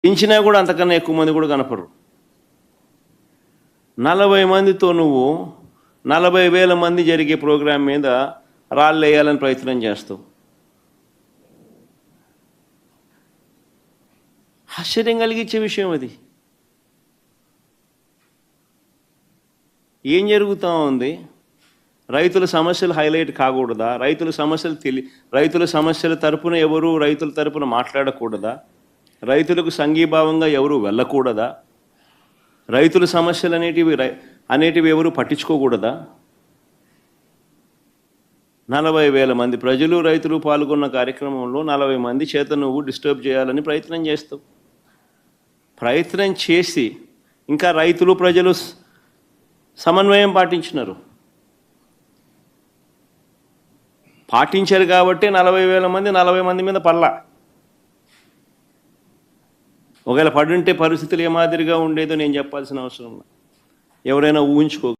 దించినా కూడా అంతకన్నా ఎక్కువ మంది కూడా కనపడరు. 40 మందితో నువ్వు 40,000 మంది జరిగే ప్రోగ్రాం మీద రాళ్ళు వేయాలని ప్రయత్నం చేస్తావు. ఆశ్చర్యం కలిగించే విషయం అది. ఏం జరుగుతూ ఉంది? రైతుల సమస్యలు హైలైట్ కాకూడదా? రైతుల సమస్యల తరపున ఎవరు రైతుల తరపున మాట్లాడకూడదా? రైతులకు సంఘీభావంగా ఎవరు వెళ్ళకూడదా? రైతుల సమస్యలు అనేటివి ఎవరు పట్టించుకోకూడదా? 40,000 మంది ప్రజలు రైతులు పాల్గొన్న కార్యక్రమంలో 40 మంది చేత నువ్వు డిస్టర్బ్ చేయాలని ప్రయత్నం చేస్తావు. ప్రయత్నం చేసి ఇంకా రైతులు ప్రజలు సమన్వయం పాటించారు కాబట్టి 40,000 మంది 40 మంది మీద పడలా. ఒకవేళ పడుంటే పరిస్థితులు ఏ మాదిరిగా ఉండేదో నేను చెప్పాల్సిన అవసరం లేదు. ఎవరైనా ఊహించుకో.